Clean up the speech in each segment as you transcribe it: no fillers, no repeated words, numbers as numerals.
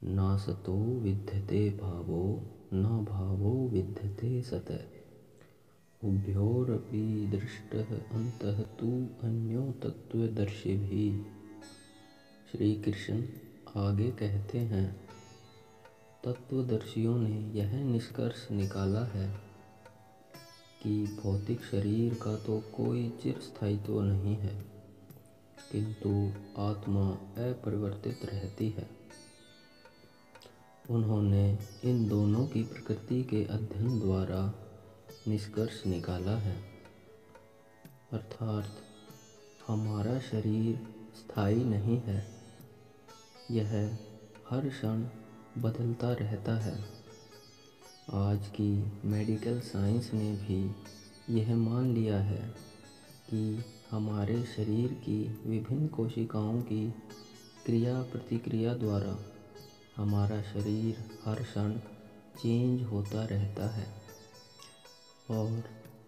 नासतो विद्यते भावो न भावो विद्यते सतः उभयोरपि दृष्टः अन्तः तु अन्यो तत्त्वदर्शिभिः। श्री कृष्ण आगे कहते हैं, तत्वदर्शियों ने यह निष्कर्ष निकाला है कि भौतिक शरीर का तो कोई चिरस्थायित्व नहीं है, किंतु आत्मा अपरिवर्तित रहती है। उन्होंने इन दोनों की प्रकृति के अध्ययन द्वारा निष्कर्ष निकाला है, अर्थात हमारा शरीर स्थायी नहीं है, यह हर क्षण बदलता रहता है। आज की मेडिकल साइंस ने भी यह मान लिया है कि हमारे शरीर की विभिन्न कोशिकाओं की क्रिया प्रतिक्रिया द्वारा हमारा शरीर हर क्षण चेंज होता रहता है और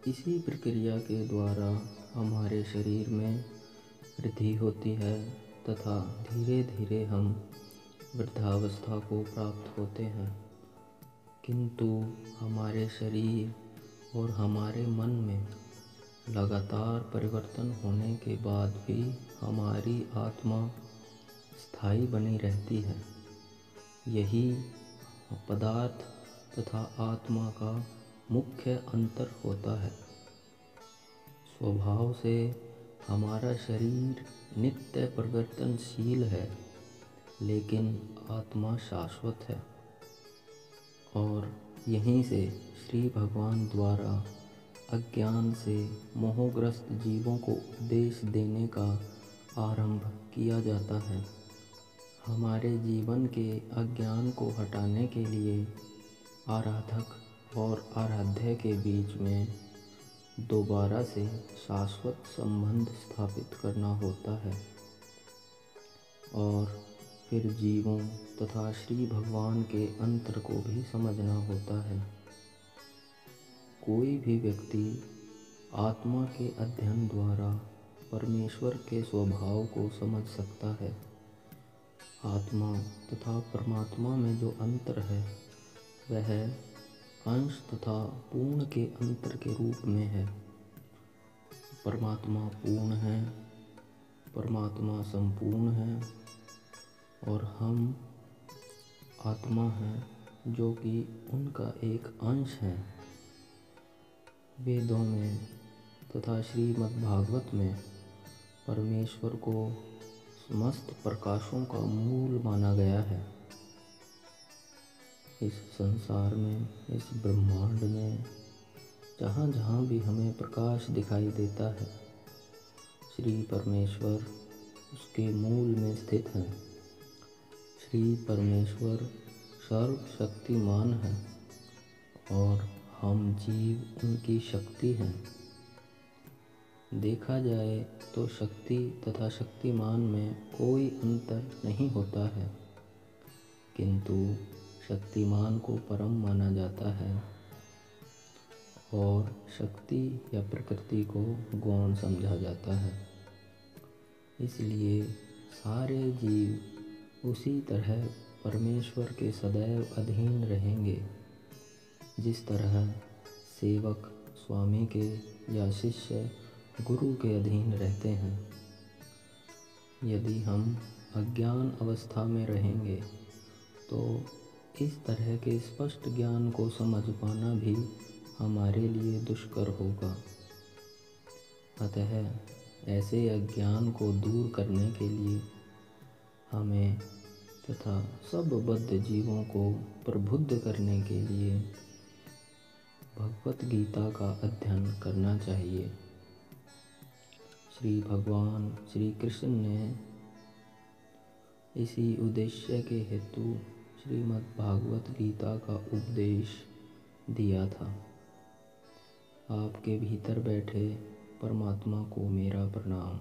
इसी प्रक्रिया के द्वारा हमारे शरीर में वृद्धि होती है तथा धीरे धीरे हम वृद्धावस्था को प्राप्त होते हैं। किंतु हमारे शरीर और हमारे मन में लगातार परिवर्तन होने के बाद भी हमारी आत्मा स्थायी बनी रहती है। यही पदार्थ तथा आत्मा का मुख्य अंतर होता है। स्वभाव से हमारा शरीर नित्य परिवर्तनशील है, लेकिन आत्मा शाश्वत है। और यहीं से श्री भगवान द्वारा अज्ञान से मोहग्रस्त जीवों को उपदेश देने का आरंभ किया जाता है। हमारे जीवन के अज्ञान को हटाने के लिए आराधक और आराध्य के बीच में दोबारा से शाश्वत संबंध स्थापित करना होता है और फिर जीवों तथा श्री भगवान के अंतर को भी समझना होता है। कोई भी व्यक्ति आत्मा के अध्ययन द्वारा परमेश्वर के स्वभाव को समझ सकता है। आत्मा तथा परमात्मा में जो अंतर है वह अंश तथा पूर्ण के अंतर के रूप में है। परमात्मा पूर्ण है, परमात्मा संपूर्ण है और हम आत्मा हैं जो कि उनका एक अंश है। वेदों में तथा श्रीमद् भागवत में परमेश्वर को समस्त प्रकाशों का मूल माना गया है। इस संसार में, इस ब्रह्मांड में जहाँ जहाँ भी हमें प्रकाश दिखाई देता है, श्री परमेश्वर उसके मूल में स्थित हैं। श्री परमेश्वर सर्वशक्तिमान है और हम जीव उनकी शक्ति हैं। देखा जाए तो शक्ति तथा शक्तिमान में कोई अंतर नहीं होता है, किंतु शक्तिमान को परम माना जाता है और शक्ति या प्रकृति को गौण समझा जाता है। इसलिए सारे जीव उसी तरह परमेश्वर के सदैव अधीन रहेंगे, जिस तरह सेवक स्वामी के या शिष्य गुरु के अधीन रहते हैं। यदि हम अज्ञान अवस्था में रहेंगे तो इस तरह के स्पष्ट ज्ञान को समझ पाना भी हमारे लिए दुष्कर होगा। अतः ऐसे अज्ञान को दूर करने के लिए हमें तथा सब बद्ध जीवों को प्रबुद्ध करने के लिए भगवत गीता का अध्ययन करना चाहिए। श्री भगवान श्री कृष्ण ने इसी उद्देश्य के हेतु श्रीमद् भागवत गीता का उपदेश दिया था। आपके भीतर बैठे परमात्मा को मेरा प्रणाम।